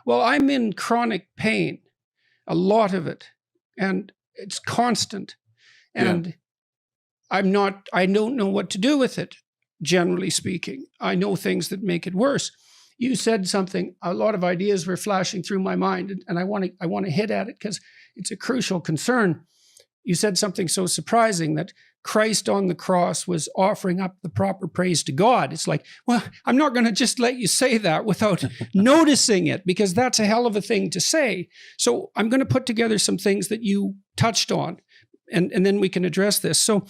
well, I'm in chronic pain, a lot of it, and it's constant. And I don't know what to do with it, generally speaking. I know things that make it worse. You said something, a lot of ideas were flashing through my mind, and I want to hit at it because it's a crucial concern. You said something so surprising that Christ on the cross was offering up the proper praise to God. It's like, well, I'm not going to just let you say that without noticing it, because that's a hell of a thing to say. So I'm going to put together some things that you touched on, and then we can address this. So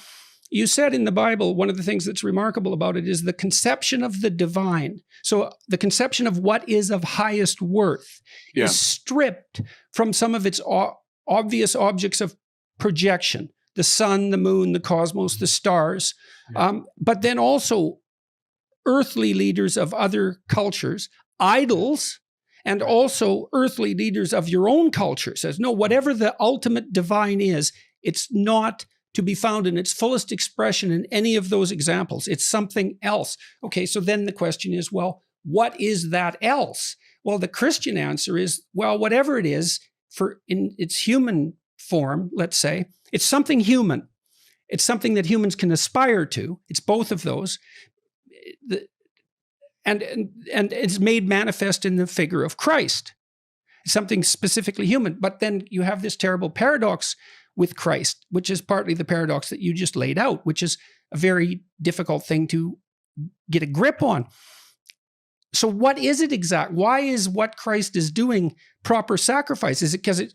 you said in the Bible, one of the things that's remarkable about it is the conception of the divine. So the conception of what is of highest worth is stripped from some of its obvious objects of projection, the sun, the moon, the cosmos, the stars, but then also earthly leaders of other cultures, idols, and also earthly leaders of your own culture. Says, no, whatever the ultimate divine is, it's not to be found in its fullest expression in any of those examples. It's something else. Okay, so then the question is, well, what is that else? Well, the Christian answer is, well, whatever it is, in its human form, let's say, it's something human. It's something that humans can aspire to. It's both of those. And it's made manifest in the figure of Christ. It's something specifically human. But then you have this terrible paradox with Christ, which is partly the paradox that you just laid out, which is a very difficult thing to get a grip on. So what is it exact? Why is what Christ is doing proper sacrifice? Is it because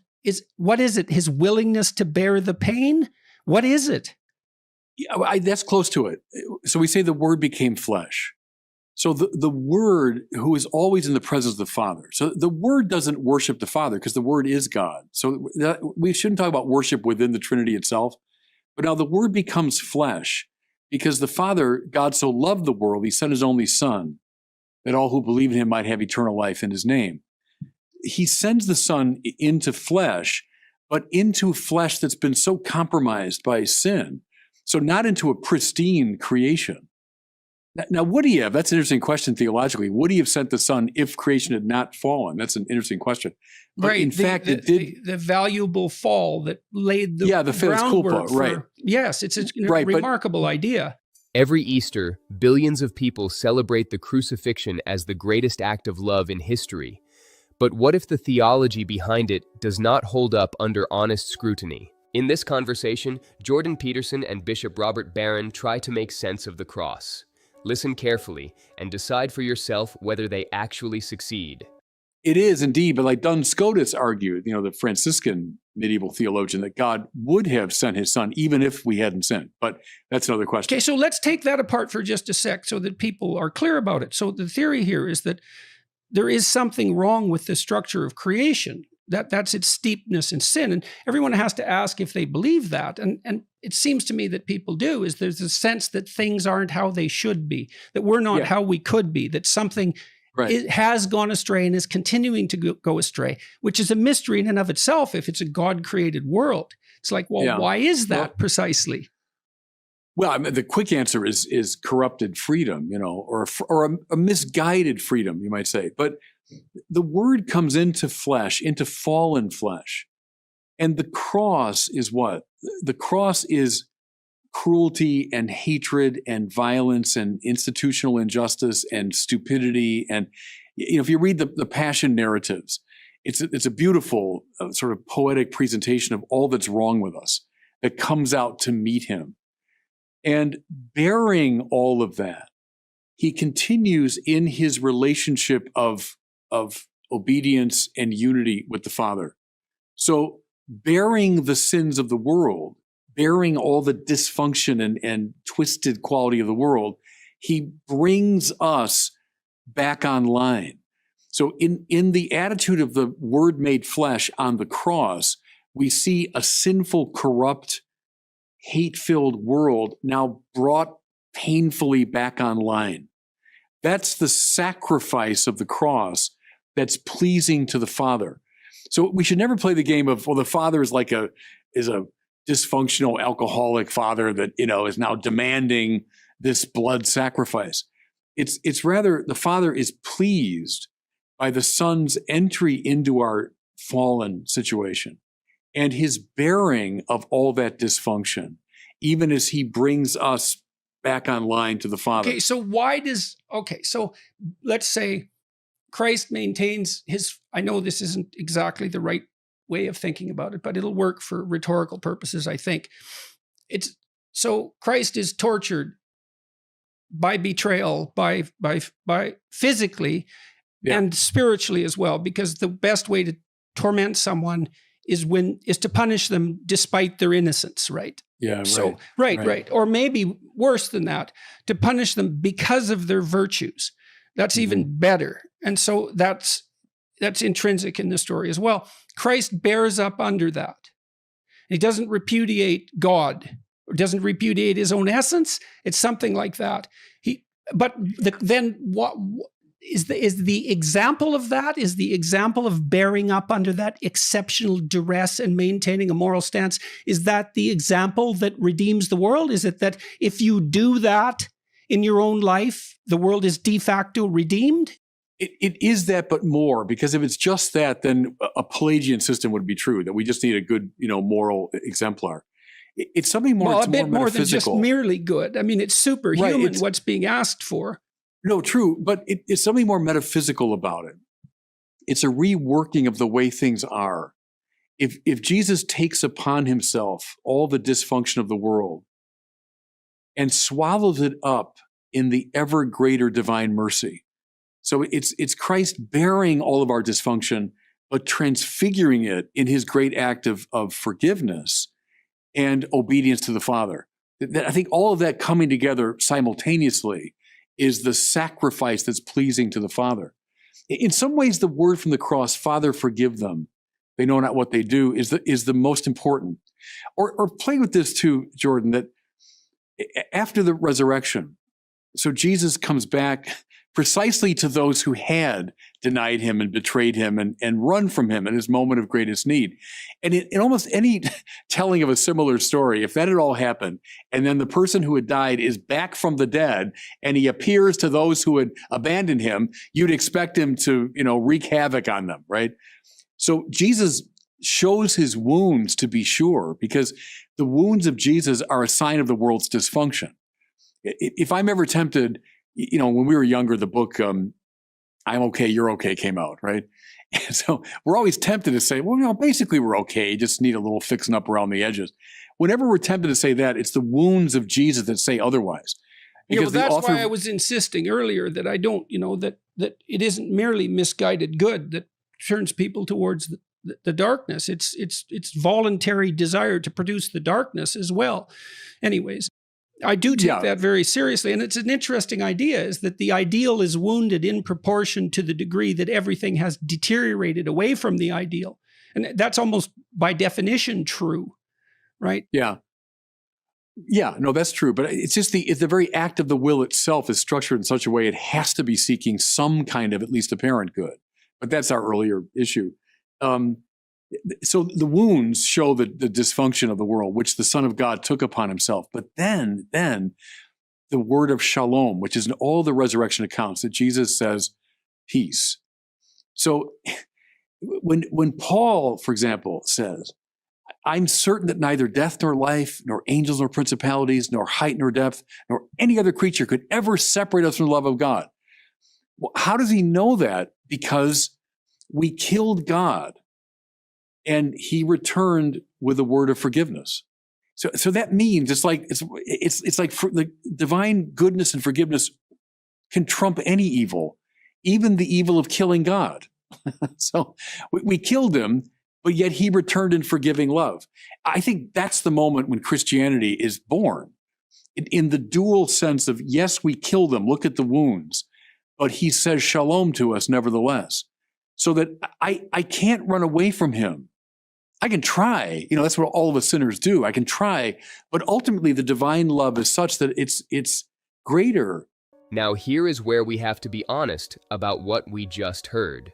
what is it? His willingness to bear the pain? What is it? Yeah, that's close to it. So we say the Word became flesh. So the Word, who is always in the presence of the Father. So the Word doesn't worship the Father because the Word is God. So we shouldn't talk about worship within the Trinity itself. But now the Word becomes flesh because the Father, God so loved the world, he sent his only Son, that all who believe in him might have eternal life in his name. He sends the Son into flesh, but into flesh that's been so compromised by sin. So not into a pristine creation. Now, would he have? That's an interesting question theologically. Would he have sent the Son if creation had not fallen? That's an interesting question. But right. In fact, it did. The valuable fall that laid the groundwork for, right. Yes, it's a remarkable idea. Every Easter, billions of people celebrate the crucifixion as the greatest act of love in history. But what if the theology behind it does not hold up under honest scrutiny? In this conversation, Jordan Peterson and Bishop Robert Barron try to make sense of the cross. Listen carefully and decide for yourself whether they actually succeed. It is indeed, but like Duns Scotus argued, the Franciscan medieval theologian, that God would have sent his Son even if we hadn't sinned. But that's another question. Okay, so let's take that apart for just a sec so that people are clear about it. So the theory here is that there is something wrong with the structure of creation. That's its steepness in sin. And everyone has to ask if they believe that. And it seems to me that people do, is there's a sense that things aren't how they should be, that we're not how we could be, that something has gone astray and is continuing to go astray, which is a mystery in and of itself if it's a God-created world. It's like, well, why is that precisely? Well, I mean, the quick answer is corrupted freedom, or a misguided freedom, you might say. But the Word comes into flesh, into fallen flesh. And the cross is what? The cross is cruelty and hatred and violence and institutional injustice and stupidity. And if you read the Passion narratives, it's a beautiful sort of poetic presentation of all that's wrong with us that comes out to meet him. And bearing all of that, he continues in his relationship of obedience and unity with the Father. So bearing the sins of the world, bearing all the dysfunction and twisted quality of the world, he brings us back online. So in the attitude of the Word made flesh on the cross, we see a sinful, corrupt, hate-filled world now brought painfully back online. That's the sacrifice of the cross that's pleasing to the Father. So we should never play the game of, well, the Father is is a dysfunctional alcoholic father that, is now demanding this blood sacrifice. It's rather the Father is pleased by the Son's entry into our fallen situation and his bearing of all that dysfunction, even as he brings us back online to the Father. Okay, so so let's say Christ maintains his, I know this isn't exactly the right way of thinking about it, but it'll work for rhetorical purposes, I think. So Christ is tortured by betrayal, by physically and spiritually as well, because the best way to torment someone is to punish them despite their innocence, right? Yeah, right. So right. Or maybe worse than that, to punish them because of their virtues. That's even better. And so that's intrinsic in the story as well. Christ bears up under that. He doesn't repudiate God or doesn't repudiate his own essence. It's something like that. Then what is the example of that? Is the example of bearing up under that exceptional duress and maintaining a moral stance? Is that the example that redeems the world? Is it that if you do that in your own life, the world is de facto redeemed? It is that, but more, because if it's just that, then a Pelagian system would be true, that we just need a good, moral exemplar. It's something more, well, it's a bit more than just metaphysical. merely good. I mean, it's superhuman, Right, what's being asked for. No, true, but it's something more metaphysical about it. It's a reworking of the way things are. If Jesus takes upon himself all the dysfunction of the world and swallows it up in the ever greater divine mercy. So it's Christ bearing all of our dysfunction, but transfiguring it in his great act of forgiveness and obedience to the Father. I think all of that coming together simultaneously is the sacrifice that's pleasing to the Father. In some ways, the word from the cross, Father, forgive them, they know not what they do, is the most important. Or play with this too, Jordan, that after the resurrection, so Jesus comes back precisely to those who had denied him and betrayed him and run from him in his moment of greatest need. And in almost any telling of a similar story, if that had all happened, and then the person who had died is back from the dead, and he appears to those who had abandoned him, you'd expect him to, wreak havoc on them, right? So Jesus shows his wounds, to be sure, because the wounds of Jesus are a sign of the world's dysfunction. If I'm ever tempted, when we were younger, the book I'm Okay, You're Okay came out, right? And so we're always tempted to say, well, basically we're okay, just need a little fixing up around the edges. Whenever we're tempted to say that, it's the wounds of Jesus that say otherwise. Because that's why I was insisting earlier that I don't, that it isn't merely misguided good that turns people towards the darkness. It's voluntary desire to produce the darkness as well. Anyways, I do take that very seriously. And it's an interesting idea, is that the ideal is wounded in proportion to the degree that everything has deteriorated away from the ideal. And that's almost by definition true, right? Yeah. Yeah, no, that's true. But it's just the very act of the will itself is structured in such a way it has to be seeking some kind of at least apparent good. But that's our earlier issue. So the wounds show the dysfunction of the world, which the Son of God took upon himself. But then the word of shalom, which is in all the resurrection accounts, that Jesus says, peace. So when Paul, for example, says, I'm certain that neither death nor life, nor angels nor principalities, nor height nor depth, nor any other creature could ever separate us from the love of God. Well, how does he know that? Because we killed God, and he returned with a word of forgiveness. So that means it's like the divine goodness and forgiveness can trump any evil, even the evil of killing God. So we killed him, but yet he returned in forgiving love. I think that's the moment when Christianity is born, in the dual sense of, yes, we killed him, look at the wounds, but he says shalom to us nevertheless, so that I can't run away from him. I can try, that's what all of us sinners do. I can try, but ultimately the divine love is such that it's greater. Now here is where we have to be honest about what we just heard.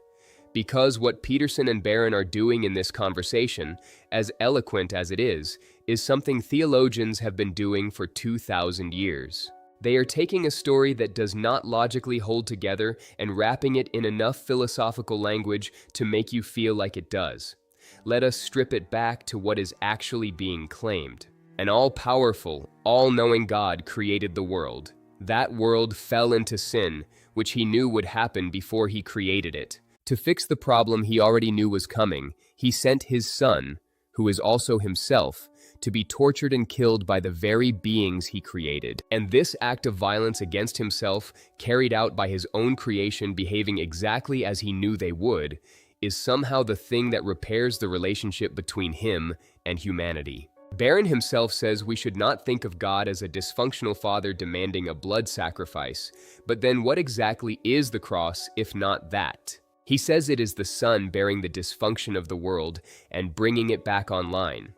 Because what Peterson and Barron are doing in this conversation, as eloquent as it is something theologians have been doing for 2,000 years. They are taking a story that does not logically hold together and wrapping it in enough philosophical language to make you feel like it does. Let us strip it back to what is actually being claimed. An all-powerful, all-knowing God created the world. That world fell into sin, which he knew would happen before he created it. To fix the problem he already knew was coming, he sent his son, who is also himself, to be tortured and killed by the very beings he created. And this act of violence against himself, carried out by his own creation behaving exactly as he knew they would, is somehow the thing that repairs the relationship between him and humanity. Barron himself says we should not think of God as a dysfunctional father demanding a blood sacrifice, but then what exactly is the cross if not that? He says it is the son bearing the dysfunction of the world and bringing it back online.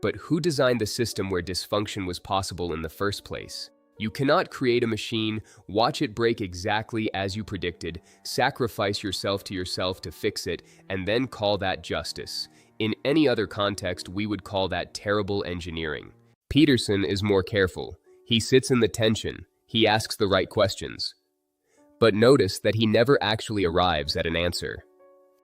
But who designed the system where dysfunction was possible in the first place? You cannot create a machine, watch it break exactly as you predicted, sacrifice yourself to fix it, and then call that justice. In any other context, we would call that terrible engineering. Peterson is more careful. He sits in the tension. He asks the right questions. But notice that he never actually arrives at an answer.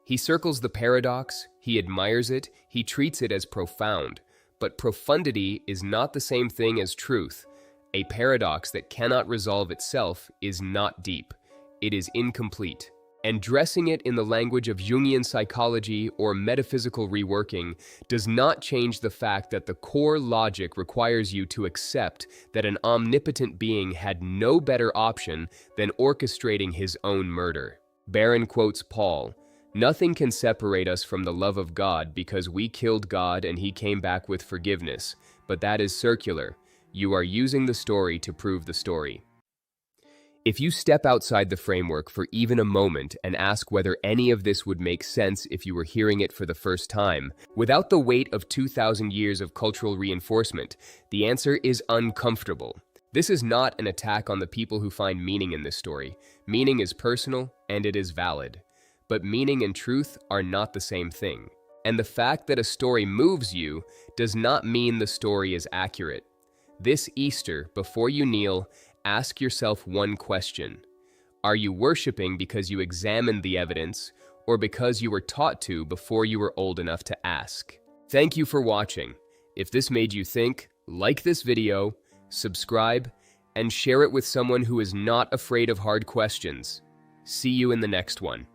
He circles the paradox, he admires it, he treats it as profound. But profundity is not the same thing as truth. A paradox that cannot resolve itself is not deep. It is incomplete. And dressing it in the language of Jungian psychology or metaphysical reworking does not change the fact that the core logic requires you to accept that an omnipotent being had no better option than orchestrating his own murder. Barron quotes Paul, "Nothing can separate us from the love of God because we killed God and he came back with forgiveness, but that is circular. You are using the story to prove the story." If you step outside the framework for even a moment and ask whether any of this would make sense if you were hearing it for the first time, without the weight of 2,000 years of cultural reinforcement, the answer is uncomfortable. This is not an attack on the people who find meaning in this story. Meaning is personal and it is valid. But meaning and truth are not the same thing. And the fact that a story moves you does not mean the story is accurate. This Easter, before you kneel, ask yourself one question. Are you worshiping because you examined the evidence, or because you were taught to before you were old enough to ask? Thank you for watching. If this made you think, like this video, subscribe, and share it with someone who is not afraid of hard questions. See you in the next one.